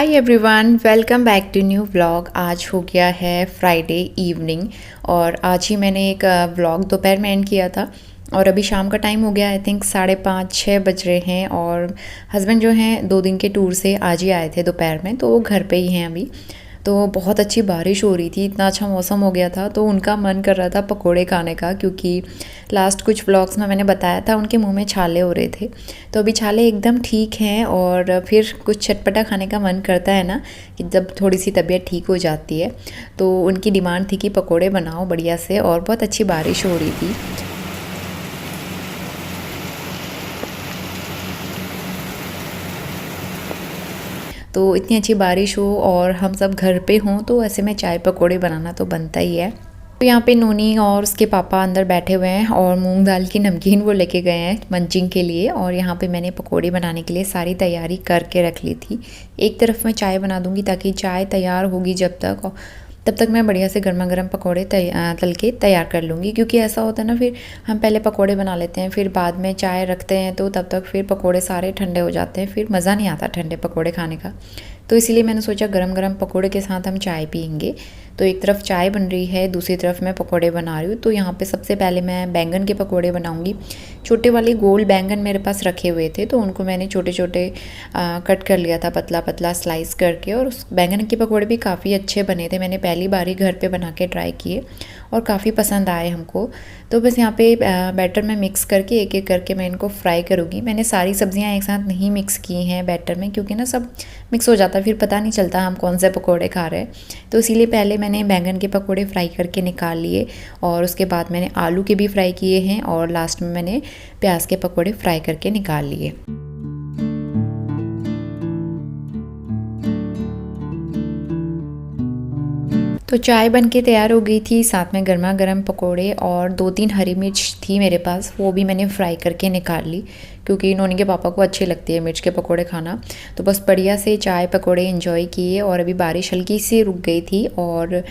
Hi everyone, welcome back to new vlog. आज हो गया है फ्राइडे इवनिंग और आज ही मैंने एक व्लॉग दोपहर में एंड किया था और अभी शाम का टाइम हो गया। आई थिंक 5:30-6 बज रहे हैं और हस्बैंड जो हैं 2 दिन के टूर से आज ही आए थे दोपहर में, तो वो घर पे ही हैं अभी। तो बहुत अच्छी बारिश हो रही थी, इतना अच्छा मौसम हो गया था, तो उनका मन कर रहा था पकोड़े खाने का, क्योंकि लास्ट कुछ व्लॉग्स में मैंने बताया था उनके मुंह में छाले हो रहे थे। तो अभी छाले एकदम ठीक हैं और फिर कुछ चटपटा खाने का मन करता है ना, कि जब थोड़ी सी तबीयत ठीक हो जाती है। तो उनकी डिमांड थी कि पकोड़े बनाओ बढ़िया से, और बहुत अच्छी बारिश हो रही थी। तो इतनी अच्छी बारिश हो और हम सब घर पे हों, तो ऐसे में चाय पकोड़े बनाना तो बनता ही है। तो यहाँ पे नोनी और उसके पापा अंदर बैठे हुए हैं और मूंग दाल की नमकीन वो लेके गए हैं मंचिंग के लिए। और यहाँ पे मैंने पकोड़े बनाने के लिए सारी तैयारी करके रख ली थी। एक तरफ मैं चाय बना दूँगी ताकि चाय तैयार होगी जब तक, तब तक मैं बढ़िया से गर्मा गर्म पकोड़े तल के तैयार कर लूँगी। क्योंकि ऐसा होता है ना, फिर हम पहले पकोड़े बना लेते हैं, फिर बाद में चाय रखते हैं, तो तब तक फिर पकोड़े सारे ठंडे हो जाते हैं, फिर मज़ा नहीं आता ठंडे पकोड़े खाने का। तो इसीलिए मैंने सोचा गरम गरम पकोड़े के साथ हम चाय पियेंगे। तो एक तरफ चाय बन रही है, दूसरी तरफ मैं पकोड़े बना रही हूँ। तो यहाँ पे सबसे पहले मैं बैंगन के पकोड़े बनाऊँगी। छोटे वाले गोल बैंगन मेरे पास रखे हुए थे, तो उनको मैंने छोटे छोटे कट कर लिया था, पतला पतला स्लाइस करके। और उस बैंगन के पकोड़े भी काफ़ी अच्छे बने थे, मैंने पहली बार ही घर पे बना के ट्राई किए और काफ़ी पसंद आए हमको। तो बस यहाँ पे बैटर में मिक्स करके एक एक करके मैं इनको फ्राई करूँगी। मैंने सारी सब्जियाँ एक साथ नहीं मिक्स की हैं बैटर में, क्योंकि ना सब मिक्स हो जाता है, फिर पता नहीं चलता हम कौन से पकोड़े खा रहे हैं। तो इसीलिए पहले मैंने बैंगन के पकोड़े फ्राई करके निकाल लिए और उसके बाद मैंने आलू के भी फ्राई किए हैं और लास्ट में मैंने प्याज के पकोड़े फ्राई करके निकाल लिए। तो चाय बन के तैयार हो गई थी, साथ में गर्मा गर्म पकोड़े और 2-3 हरी मिर्च थी मेरे पास, वो भी मैंने फ्राई करके निकाल ली, क्योंकि नोनी के पापा को अच्छी लगती है मिर्च के पकोड़े खाना। तो बस बढ़िया से चाय पकोड़े एंजॉय किए और अभी बारिश हल्की सी रुक गई थी और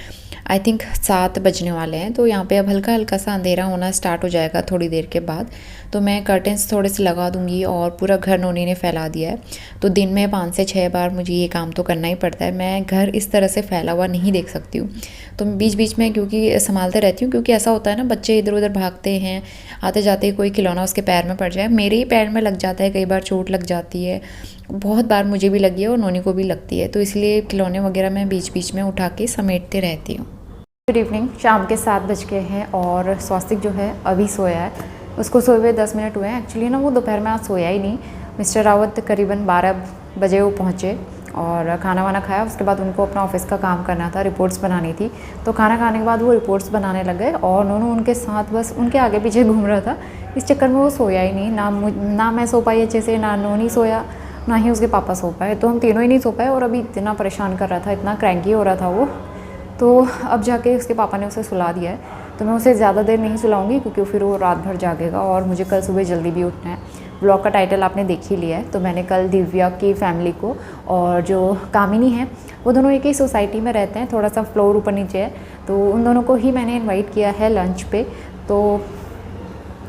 आई थिंक 7 बजने वाले हैं। तो यहाँ पे अब हल्का हल्का सा अंधेरा होना स्टार्ट हो जाएगा थोड़ी देर के बाद। तो मैं कर्टेंस थोड़े से लगा दूँगी और पूरा घर नोनी ने फैला दिया है। तो दिन में 5 से 6 बार मुझे ये काम तो करना ही पड़ता है, मैं घर इस तरह से फैला हुआ नहीं देख सकती हूँ। तो बीच बीच में क्योंकि संभालते रहती हूँ, क्योंकि ऐसा होता है ना, बच्चे इधर उधर भागते हैं, आते जाते कोई खिलौना उसके पैर में पड़ जाए। मेरे ही पैर में लग जाता है, कई बार चोट लग जाती है, बहुत बार मुझे भी लगी है और नोनी को भी लगती है। तो इसलिए खिलौने वगैरह मैं बीच बीच में उठा के समेटते रहती हूँ। गुड इवनिंग, शाम के 7 बज गए हैं और स्वास्तिक जो है अभी सोया है। उसको सोए हुए 10 मिनट हुए हैं। एक्चुअली ना वो दोपहर में आज सोया ही नहीं। मिस्टर रावत करीबन 12 बजे वो पहुँचे और खाना वाना खाया। उसके बाद उनको अपना ऑफिस का काम करना था, रिपोर्ट्स बनानी थी। तो खाना खाने के बाद वो रिपोर्ट्स बनाने लग गए और नोनू उनके साथ बस उनके आगे पीछे घूम रहा था। इस चक्कर में वो सोया ही नहीं, ना मैं सो पाई अच्छे से, ना नोनी सोया, ना ही उसके पापा सो पाए। तो हम तीनों ही नहीं सो पाए और अभी इतना परेशान कर रहा था, इतना क्रैंकी हो रहा था वो। तो अब जाके उसके पापा ने उसे सुला दिया है। तो मैं उसे ज़्यादा देर नहीं सुलाऊंगी, क्योंकि फिर वो रात भर जागेगा और मुझे कल सुबह जल्दी भी उठना है। ब्लॉग का टाइटल आपने देख ही लिया है। तो मैंने कल दिव्या की फैमिली को और जो कामिनी है, वो दोनों एक ही सोसाइटी में रहते हैं, थोड़ा सा फ्लोर ऊपर नीचे है, तो उन दोनों को ही मैंने इन्वाइट किया है लंच पे। तो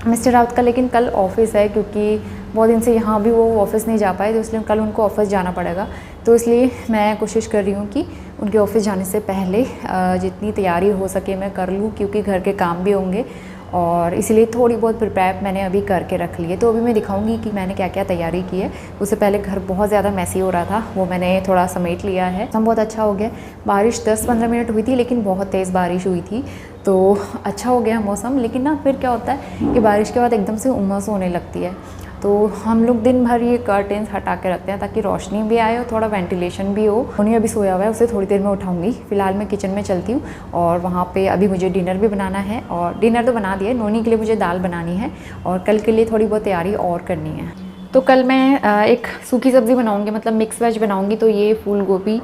मिस्टर राउत का लेकिन कल ऑफिस है, क्योंकि बहुत दिन से यहाँ भी वो ऑफिस नहीं जा पाए, तो इसलिए कल उनको ऑफिस जाना पड़ेगा। तो इसलिए मैं कोशिश कर रही हूँ कि उनके ऑफिस जाने से पहले जितनी तैयारी हो सके मैं कर लूँ, क्योंकि घर के काम भी होंगे और इसलिए थोड़ी बहुत प्रिपेयर मैंने अभी करके रख ली है। तो अभी मैं दिखाऊंगी कि मैंने क्या क्या तैयारी की है। उससे पहले घर बहुत ज़्यादा मैसी हो रहा था, वो मैंने थोड़ा समेट लिया है। मौसम बहुत अच्छा हो गया। बारिश 10-15 मिनट हुई थी, लेकिन बहुत तेज़ बारिश हुई थी, तो अच्छा हो गया मौसम। लेकिन ना फिर क्या होता है कि बारिश के बाद एकदम से उमस होने लगती है। तो हम लोग दिन भर ये कर्टेंस हटा के रखते हैं ताकि रोशनी भी आए और थोड़ा वेंटिलेशन भी हो। उन्हें अभी सोया हुआ है, उसे थोड़ी देर में उठाऊंगी। फिलहाल मैं किचन में चलती हूँ और वहाँ पे अभी मुझे डिनर भी बनाना है, और डिनर तो बना दिया है। नोनी के लिए मुझे दाल बनानी है और कल के लिए थोड़ी बहुत तैयारी और करनी है। तो कल मैं एक सूखी सब्ज़ी बनाऊँगी, मतलब मिक्स वेज बनाऊँगी। तो ये फूल गोभी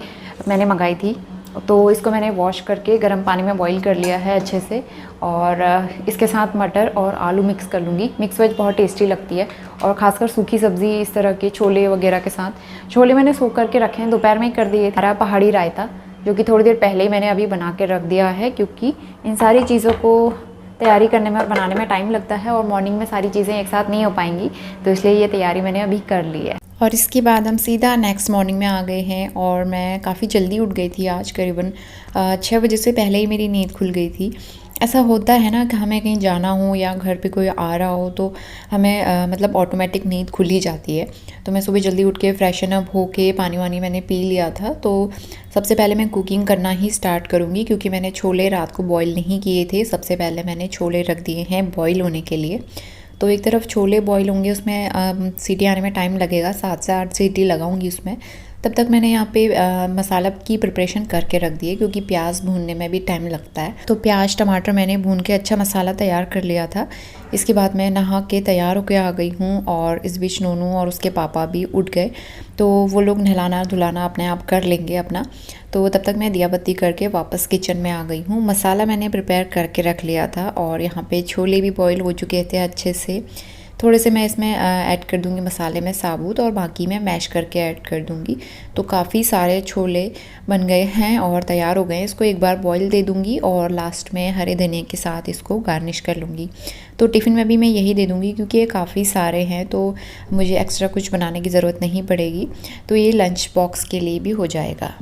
मैंने मंगाई थी, तो इसको मैंने वॉश करके गर्म पानी में बॉईल कर लिया है अच्छे से, और इसके साथ मटर और आलू मिक्स कर लूँगी। मिक्स वेज बहुत टेस्टी लगती है, और ख़ासकर सूखी सब्ज़ी इस तरह के छोले वगैरह के साथ। छोले मैंने सोख करके रखे हैं, दोपहर में ही कर दिए। हरा पहाड़ी रायता, जो कि थोड़ी देर पहले ही मैंने अभी बना के रख दिया है, क्योंकि इन सारी चीज़ों को तैयारी करने में और बनाने में टाइम लगता है और मॉर्निंग में सारी चीज़ें एक साथ नहीं हो पाएंगी, तो इसलिए ये तैयारी मैंने अभी कर ली है। और इसके बाद हम सीधा नेक्स्ट मॉर्निंग में आ गए हैं और मैं काफ़ी जल्दी उठ गई थी आज, करीबन 6 बजे से पहले ही मेरी नींद खुल गई थी। ऐसा होता है ना कि हमें कहीं जाना हो या घर पे कोई आ रहा हो तो हमें मतलब ऑटोमेटिक नींद खुल ही जाती है। तो मैं सुबह जल्दी उठ के फ्रेशन अप होके पानी वानी मैंने पी लिया था। तो सबसे पहले मैं कुकिंग करना ही स्टार्ट करूँगी, क्योंकि मैंने छोले रात को बॉईल नहीं किए थे। सबसे पहले मैंने छोले रख दिए हैं बॉईल होने के लिए। तो एक तरफ छोले बॉईल होंगे, उसमें सीटी आने में टाइम लगेगा, 7 से 8 सीटी लगाऊंगी उसमें। तब तक मैंने यहाँ पे मसाला की प्रिपरेशन करके रख दी है, क्योंकि प्याज भूनने में भी टाइम लगता है। तो प्याज टमाटर मैंने भून के अच्छा मसाला तैयार कर लिया था। इसके बाद मैं नहा के तैयार होकर आ गई हूँ और इस बीच नोनू और उसके पापा भी उठ गए। तो वो लोग नहलाना धुलाना अपने आप कर लेंगे अपना। तो तब तक मैं दिया बत्ती करके वापस किचन में आ गई हूँ। मसाला मैंने प्रिपेयर करके रख लिया था और यहाँ पे छोले भी बॉईल हो चुके थे अच्छे से। थोड़े से मैं इसमें ऐड कर दूँगी मसाले में साबुत, और बाकी मैं मैश करके ऐड कर दूँगी। तो काफ़ी सारे छोले बन गए हैं और तैयार हो गए हैं। इसको एक बार बॉईल दे दूँगी और लास्ट में हरे धनिया के साथ इसको गार्निश कर लूँगी। तो टिफ़िन में भी मैं यही दे दूँगी, क्योंकि ये काफ़ी सारे हैं तो मुझे एक्स्ट्रा कुछ बनाने की ज़रूरत नहीं पड़ेगी। तो ये लंच बॉक्स के लिए भी हो जाएगा।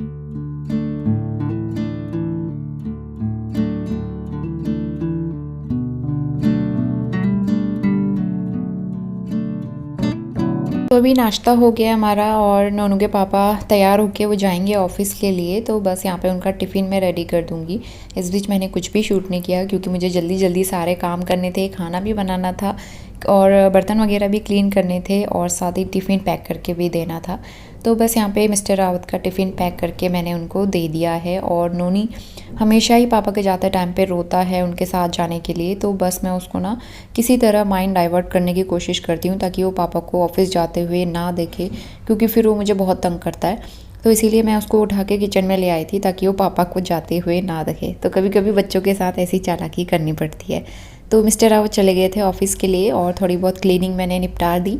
तो अभी नाश्ता हो गया हमारा और नोनू के पापा तैयार होके वो जाएंगे ऑफ़िस के लिए। तो बस यहाँ पे उनका टिफ़िन मैं रेडी कर दूँगी। इस बीच मैंने कुछ भी शूट नहीं किया, क्योंकि मुझे जल्दी जल्दी सारे काम करने थे, खाना भी बनाना था और बर्तन वगैरह भी क्लीन करने थे और साथ ही टिफ़िन पैक करके भी देना था। तो बस यहाँ पे मिस्टर रावत का टिफ़िन पैक करके मैंने उनको दे दिया है। और नोनी हमेशा ही पापा के जाते टाइम पे रोता है उनके साथ जाने के लिए। तो बस मैं उसको ना किसी तरह माइंड डाइवर्ट करने की कोशिश करती हूँ, ताकि वो पापा को ऑफ़िस जाते हुए ना देखे, क्योंकि फिर वो मुझे बहुत तंग करता है। तो इसीलिए मैं उसको उठा के किचन में ले आई थी, ताकि वो पापा को जाते हुए ना देखे। तो कभी कभी बच्चों के साथ ऐसी चालाकी करनी पड़ती है। तो मिस्टर रावत चले गए थे ऑफ़िस के लिए और थोड़ी बहुत क्लीनिंग मैंने निपटा दी।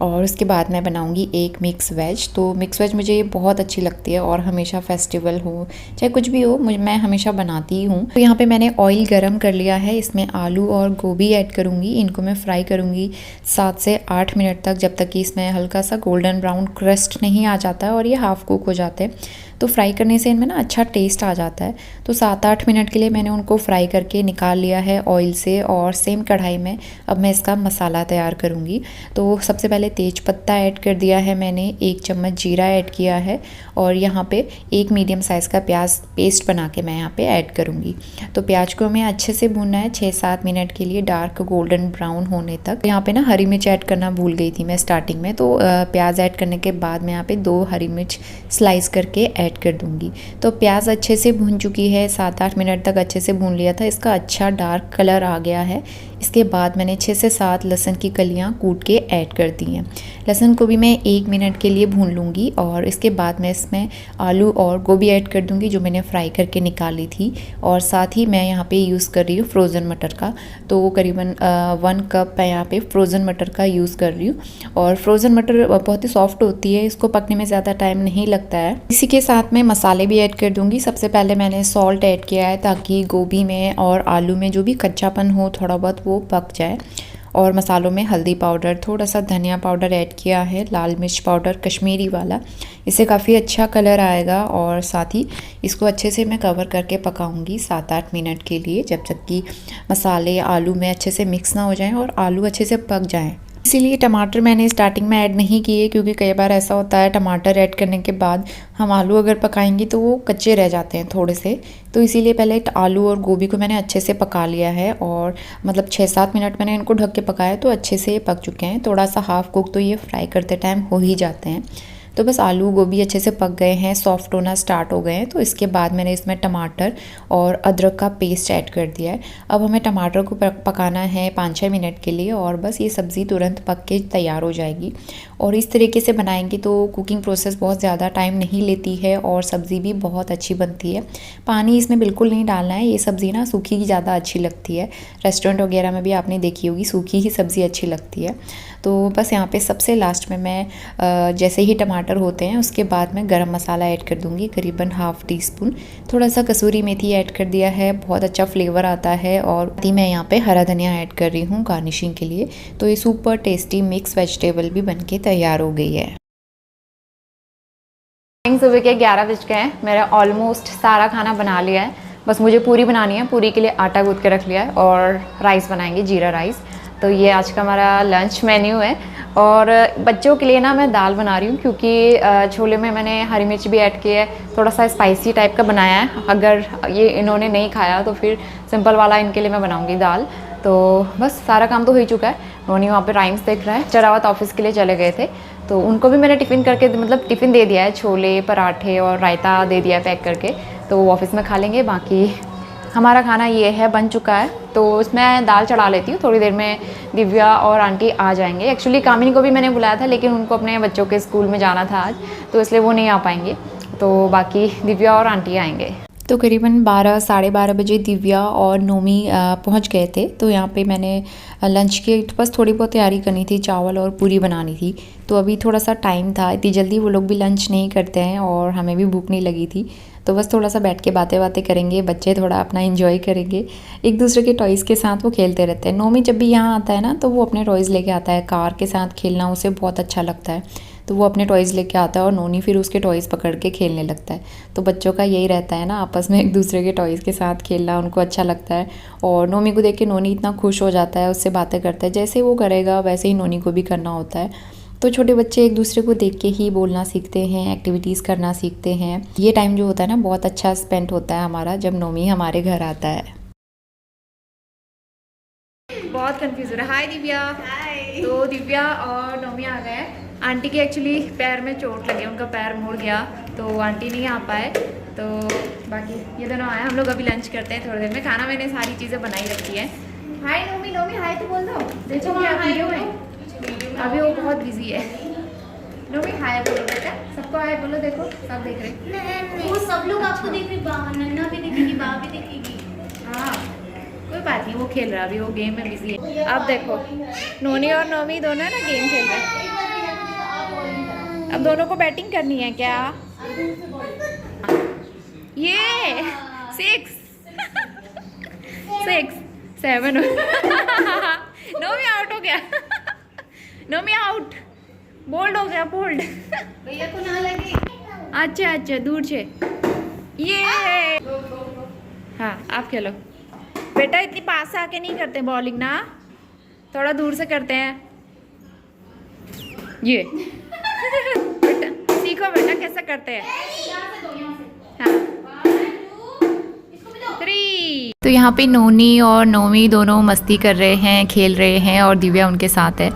और उसके बाद मैं बनाऊंगी एक मिक्स वेज। तो मिक्स वेज मुझे बहुत अच्छी लगती है और हमेशा फेस्टिवल हो चाहे कुछ भी हो, मैं हमेशा बनाती हूँ। तो यहाँ पे मैंने ऑयल गरम कर लिया है, इसमें आलू और गोभी ऐड करूँगी। इनको मैं फ्राई करूँगी 7 से 8 मिनट तक, जब तक कि इसमें हल्का सा गोल्डन ब्राउन क्रस्ट नहीं आ जाता है और ये हाफ़ कुक हो जाते हैं। तो फ्राई करने से इनमें ना अच्छा टेस्ट आ जाता है। तो 7-8 मिनट के लिए मैंने उनको फ्राई करके निकाल लिया है ऑयल से। और सेम कढ़ाई में अब मैं इसका मसाला तैयार करूँगी। तो सबसे पहले तेज पत्ता ऐड कर दिया है मैंने, 1 चम्मच जीरा ऐड किया है और यहाँ पे 1 मीडियम साइज़ का प्याज पेस्ट बना के मैं यहाँ पे ऐड करूँगी। तो प्याज को हमें अच्छे से भूनना है 6-7 मिनट के लिए, डार्क गोल्डन ब्राउन होने तक। यहाँ पे ना हरी मिर्च ऐड करना भूल गई थी मैं स्टार्टिंग में। तो प्याज ऐड करने के बाद मैं यहाँ पे 2 हरी मिर्च स्लाइस करके ऐड कर दूँगी। तो प्याज अच्छे से भून चुकी है, 7-8 मिनट तक अच्छे से भून लिया था, इसका अच्छा डार्क कलर आ गया है। इसके बाद मैंने 6 से 7 लहसुन की कलियां कूट के ऐड कर दी हैं। लहसुन को भी मैं 1 मिनट के लिए भून लूँगी और इसके बाद मैं इसमें आलू और गोभी ऐड कर दूँगी, जो मैंने फ्राई करके निकाली थी। और साथ ही मैं यहाँ पे यूज़ कर रही हूँ फ्रोज़न मटर का। तो करीबन 1 कप मैं यहाँ पे फ्रोज़न मटर का यूज़ कर रही हूँ। और फ्रोज़न मटर बहुत ही सॉफ्ट होती है, इसको पकने में ज़्यादा टाइम नहीं लगता है। इसी के साथ मैं मसाले भी ऐड कर दूँगी। सबसे पहले मैंने सॉल्ट ऐड किया है, ताकि गोभी में और आलू में जो भी कच्चापन हो थोड़ा बहुत वो पक जाए। और मसालों में हल्दी पाउडर, थोड़ा सा धनिया पाउडर ऐड किया है, लाल मिर्च पाउडर कश्मीरी वाला, इससे काफ़ी अच्छा कलर आएगा। और साथ ही इसको अच्छे से मैं कवर करके पकाऊंगी 7-8 मिनट के लिए, जब तक कि मसाले आलू में अच्छे से मिक्स ना हो जाएं और आलू अच्छे से पक जाएं। इसीलिए टमाटर मैंने स्टार्टिंग में ऐड नहीं किए, क्योंकि कई बार ऐसा होता है टमाटर ऐड करने के बाद हम आलू अगर पकाएंगे तो वो कच्चे रह जाते हैं थोड़े से। तो इसीलिए पहले आलू और गोभी को मैंने अच्छे से पका लिया है और मतलब 6-7 मिनट मैंने इनको ढक के पकाया, तो अच्छे से ये पक चुके हैं। थोड़ा सा हाफ़ कुक तो ये फ्राई करते टाइम हो ही जाते हैं। तो बस आलू गोभी अच्छे से पक गए हैं, सॉफ्ट होना स्टार्ट हो गए हैं। तो इसके बाद मैंने इसमें टमाटर और अदरक का पेस्ट ऐड कर दिया है। अब हमें टमाटर को पकाना है 5-6 मिनट के लिए और बस ये सब्ज़ी तुरंत पक के तैयार हो जाएगी। और इस तरीके से बनाएंगे तो कुकिंग प्रोसेस बहुत ज़्यादा टाइम नहीं लेती है और सब्ज़ी भी बहुत अच्छी बनती है। पानी इसमें बिल्कुल नहीं डालना है, ये सब्ज़ी ना सूखी ही ज़्यादा अच्छी लगती है। रेस्टोरेंट वगैरह में भी आपने देखी होगी सूखी ही सब्ज़ी अच्छी लगती है। तो बस यहाँ पे सबसे लास्ट में मैं जैसे ही टमाटर होते हैं उसके बाद मैं गरम मसाला ऐड कर दूँगी, करीबन ½ टीस्पून। थोड़ा सा कसूरी मेथी ऐड कर दिया है, बहुत अच्छा फ्लेवर आता है। और मैं यहाँ पे हरा धनिया ऐड कर रही हूँ गार्निशिंग के लिए। तो ये सुपर टेस्टी मिक्स वेजिटेबल भी बनके तैयार हो गई है। सुबह के 11 बज गए हैं। मेरा ऑलमोस्ट सारा खाना बना लिया है, बस मुझे पूरी बनानी है। पूरी के लिए आटा गूँथ के रख लिया है और राइस बनाएंगे, जीरा राइस। तो ये आज का हमारा लंच मेन्यू है। और बच्चों के लिए ना मैं दाल बना रही हूँ, क्योंकि छोले में मैंने हरी मिर्च भी ऐड की है, थोड़ा सा स्पाइसी टाइप का बनाया है। अगर ये इन्होंने नहीं खाया तो फिर सिंपल वाला इनके लिए मैं बनाऊँगी दाल। तो बस सारा काम तो हो ही चुका है। रोनी वहाँ पे राइम्स देख रहा है। चरावत ऑफिस के लिए चले गए थे, तो उनको भी मैंने टिफ़िन करके मतलब टिफ़िन दे दिया है, छोले पराठे और रायता दे दिया है पैक करके, तो वो ऑफिस में खा लेंगे। बाकी हमारा खाना ये है, बन चुका है। तो इसमें दाल चढ़ा लेती हूँ, थोड़ी देर में दिव्या और आंटी आ जाएंगे। एक्चुअली कामिनी को भी मैंने बुलाया था, लेकिन उनको अपने बच्चों के स्कूल में जाना था आज, तो इसलिए वो नहीं आ पाएंगे। तो बाकी दिव्या और आंटी आएंगे। तो करीबन 12 साढ़े 12 बजे दिव्या और नोमी पहुंच गए थे। तो यहाँ पे मैंने लंच की बस थोड़ी बहुत तैयारी करनी थी, चावल और पूरी बनानी थी। तो अभी थोड़ा सा टाइम था, इतनी जल्दी वो लोग भी लंच नहीं करते हैं और हमें भी भूख नहीं लगी थी। तो बस थोड़ा सा बैठ के बातें करेंगे, बच्चे थोड़ा अपना एंजॉय करेंगे। एक दूसरे के टॉयज़ के साथ वो खेलते रहते हैं। नोमी जब भी यहाँ आता है ना, तो वो अपने टॉयज़ लेके आता है। कार के साथ खेलना उसे बहुत अच्छा लगता है, तो वो अपने टॉयज़ लेके आता है और नोनी फिर उसके टॉयज़ पकड़ के खेलने लगता है। तो बच्चों का यही रहता है ना, आपस में एक दूसरे के टॉयज़ के साथ खेलना उनको अच्छा लगता है। और नोमी को देख के नोनी इतना खुश हो जाता है, उससे बातें करता है। जैसे वो करेगा वैसे ही नोनी को भी करना होता है। तो छोटे बच्चे एक दूसरे को देख के ही बोलना सीखते हैं, एक्टिविटीज़ करना सीखते हैं। ये टाइम जो होता है ना, बहुत अच्छा स्पेंड होता है हमारा, जब नोमी हमारे घर आता है। बहुत कंफ्यूज हो रहा है। हाय दिव्या। हाय। तो दिव्या और नोमी आ गए। आंटी के एक्चुअली पैर में चोट लगी, उनका पैर मुड़ गया, तो आंटी नहीं आ पाए। तो बाकी ये दोनों आए। हम लोग अभी लंच करते हैं थोड़ी देर में। खाना मैंने सारी चीज़ें बनाई रखी है। हाय नोमी। नोमी हाय तो बोल दो। देखो क्या वीडियो में अभी वो बहुत बिजी है। नोमी हाय बोलो बेटा, सबको हाय बोलो। देखो सब देख रहे, वो सब लोग आपको देख रहे, नन्ना भी देखेगी, बा भी देखेगी। हाँ कोई बात नहीं, वो खेल रहा है अभी, वो गेम में बिजी है। अब देखो नोनी और नोमी दोनों ना गेम खेल रहे हैं। अब दोनों को बैटिंग करनी है क्या? ये 6 6 7 नोमी आउट हो गया। नोमी आउट, बोल्ड हो गया, बोल्ड। भैया को ना लगे। अच्छा अच्छा, दूर से ये। हाँ आप खेलो बेटा, इतनी पास से आके नहीं करते बॉलिंग ना, थोड़ा दूर से करते हैं ये। बेटा सीखो बेटा कैसे करते हैं। हाँ 3। तो यहाँ पे नोनी और नोमी दोनों मस्ती कर रहे हैं, खेल रहे हैं और दिव्या उनके साथ है।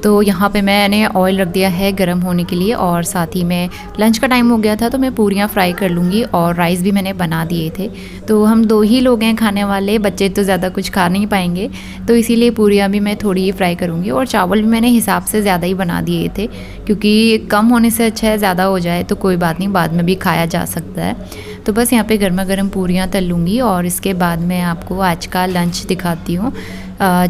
तो यहाँ पे मैंने ऑयल रख दिया है गर्म होने के लिए, और साथ ही में लंच का टाइम हो गया था, तो मैं पूरियाँ फ्राई कर लूँगी और राइस भी मैंने बना दिए थे। तो हम 2 ही लोग हैं खाने वाले, बच्चे तो ज़्यादा कुछ खा नहीं पाएंगे, तो इसीलिए पूरियाँ भी मैं थोड़ी ही फ्राई करूँगी। और चावल भी मैंने हिसाब से ज़्यादा ही बना दिए थे, क्योंकि कम होने से अच्छा है ज़्यादा हो जाए तो कोई बात नहीं, बाद में भी खाया जा सकता है। तो बस यहाँ पे गर्मा गर्म पूरियाँ तल लूँगी और इसके बाद मैं आपको आज का लंच दिखाती हूँ।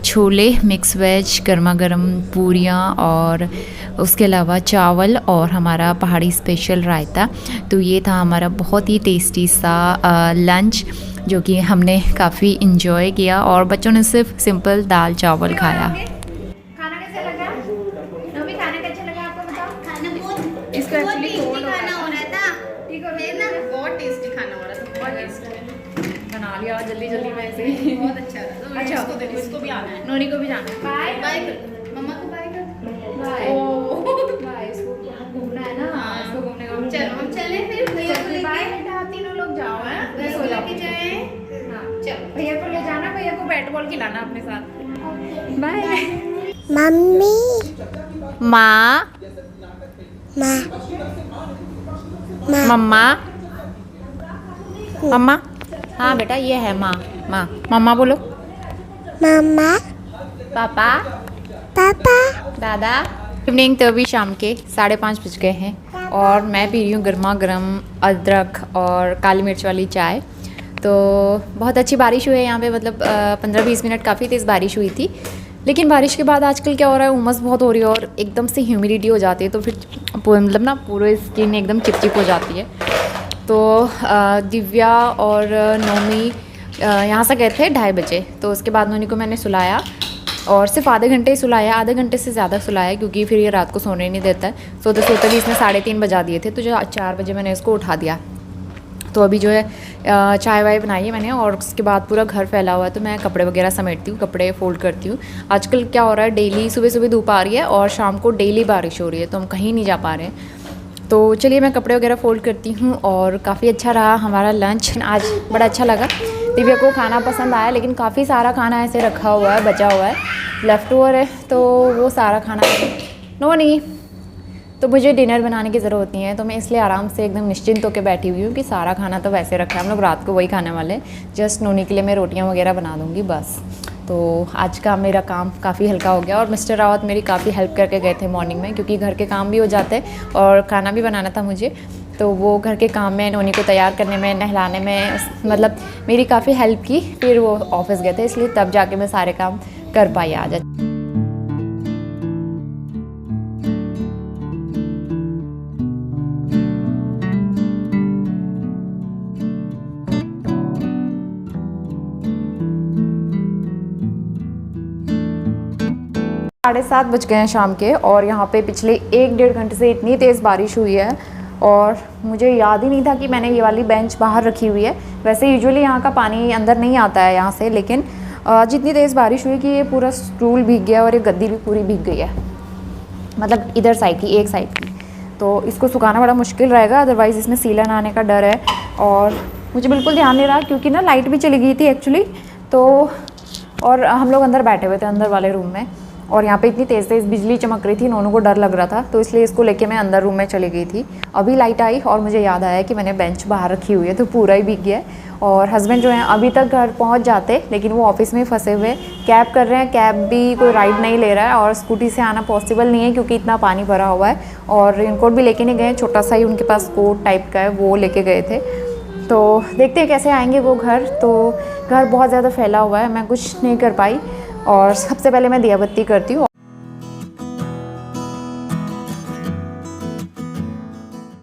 छोले मिक्स वेज, गर्मा गर्म पूरियाँ और उसके अलावा चावल और हमारा पहाड़ी स्पेशल रायता। तो ये था हमारा बहुत ही टेस्टी सा लंच, जो कि हमने काफ़ी इन्जॉय किया और बच्चों ने सिर्फ सिंपल दाल चावल खाया। खाना कैसा लगा? नोमी खाना कैसा लगा आपको बताओ? खाना बहुत इसको एक्चुअली कोल्ड खाना हो रहा था। ठीक है ना, बहुत टेस्टी खाना हो रहा था, बहुत टेस्टी बना लिया जल्दी जल्दी में से। बहुत अच्छा था। अच्छा इसको देखो, इसको भी आना है, नोनी को भी जाना है। बाय बाय कर मम्मा को, बाय कर। Bye bye. इसको घूमना है ना, इसको घूमने का। चलो हम चले फिर, भैया को लेके। बाय बेटा, तीनों लोग जाओ। हैं भैया को लेके जाए। हाँ चलो, भैया को ले जाना, भैया को बैट बॉल खिलाना अपने साथ। बाय मम्मी माँ माँ मम्मा मम्मा। हाँ बेटा ये है माँ। माँ मम्मा बोलो। मम्मा पापा पापा दादा। इवनिंग तो अभी शाम के 5:30 बज गए हैं और मैं पी रही हूँ गर्मा गर्म अदरक और काली मिर्च वाली चाय। तो बहुत अच्छी बारिश हुई है यहाँ पे, मतलब 15-20 मिनट काफ़ी तेज़ बारिश हुई थी। लेकिन बारिश के बाद आजकल क्या हो रहा है, उमस बहुत हो रही है और एकदम से ह्यूमिडिटी हो जाती है, तो फिर मतलब ना पूरे स्किन एकदम चिपचिप हो जाती है। तो दिव्या और नोमी यहाँ से गए थे 2:30 बजे। तो उसके बाद नोनी को मैंने सुलाया और सिर्फ आधे घंटे ही सुलाया, आधे घंटे से ज़्यादा सुलाया क्योंकि फिर ये रात को सोने नहीं देता है। सोते सोते भी इसने 3:30 बजा दिए थे, तो जो 4 बजे मैंने इसको उठा दिया। तो अभी जो है चाय वाय बनाई है मैंने और उसके बाद पूरा घर फैला हुआ है, तो मैं कपड़े वगैरह समेटती हूँ, कपड़े फोल्ड करती हूँ। आजकल क्या हो रहा है, डेली सुबह सुबह धूप आ रही है और शाम को डेली बारिश हो रही है, तो हम कहीं नहीं जा पा रहे हैं। तो चलिए मैं कपड़े वगैरह फोल्ड करती हूँ। और काफ़ी अच्छा रहा हमारा लंच आज, बड़ा अच्छा लगा। दिव्या को खाना पसंद आया, लेकिन काफ़ी सारा खाना ऐसे रखा हुआ है, बचा हुआ है, लेफ़्ट ओवर है, तो वो सारा खाना नहीं, तो मुझे डिनर बनाने की ज़रूरत नहीं है, तो मैं इसलिए आराम से एकदम निश्चिंत होकर बैठी हुई हूँ कि सारा खाना तो वैसे रखा है, हम लोग रात को वही खाने वाले हैं। जस्ट नोनी के लिए मैं रोटियाँ वगैरह बना दूँगी बस। तो आज का मेरा काम काफ़ी हल्का हो गया और मिस्टर रावत मेरी काफ़ी हेल्प करके गए थे मॉर्निंग में, क्योंकि घर के काम भी हो जाते हैं और खाना भी बनाना था मुझे। तो वो घर के काम में, नोनी को तैयार करने में, नहलाने में, मतलब मेरी काफ़ी हेल्प की। फिर वो ऑफिस गए थे, इसलिए तब जाके मैं सारे काम कर पाई आज। 7:30 बज गए हैं शाम के, और यहाँ पे पिछले 1-1.5 घंटे से इतनी तेज़ बारिश हुई है और मुझे याद ही नहीं था कि मैंने ये वाली बेंच बाहर रखी हुई है। वैसे यूजुअली यहाँ का पानी अंदर नहीं आता है यहाँ से, लेकिन आज इतनी तेज़ बारिश हुई कि ये पूरा स्टूल भीग गया और ये गद्दी भी पूरी भीग गई है, मतलब इधर साइड की, एक साइड की। तो इसको सुखाना बड़ा मुश्किल रहेगा, अदरवाइज़ इसमें सीलन आने का डर है। और मुझे बिल्कुल ध्यान नहीं रहा क्योंकि ना लाइट भी चली गई थी एक्चुअली, तो और हम लोग अंदर बैठे हुए थे अंदर वाले रूम में, और यहाँ पे इतनी तेज़ तेज़ बिजली चमक रही थी, नोनू को डर लग रहा था, तो इसलिए इसको लेके मैं अंदर रूम में चली गई थी। अभी लाइट आई और मुझे याद आया कि मैंने बेंच बाहर रखी हुई है, तो पूरा ही भीग गया है। और हस्बैंड जो हैं अभी तक घर पहुँच जाते, लेकिन वो ऑफिस में फंसे हुए, कैब कर रहे हैं, कैब भी कोई राइड नहीं ले रहा है, और स्कूटी से आना पॉसिबल नहीं है क्योंकि इतना पानी भरा हुआ है। और रेनकोट भी लेके नहीं गए, छोटा सा ही उनके पास कोट टाइप का है, वो लेके गए थे। तो देखते हैं कैसे आएंगे वो घर। तो घर बहुत ज़्यादा फैला हुआ है, मैं कुछ नहीं कर पाई। और सबसे पहले मैं दिया बत्ती करती हूँ।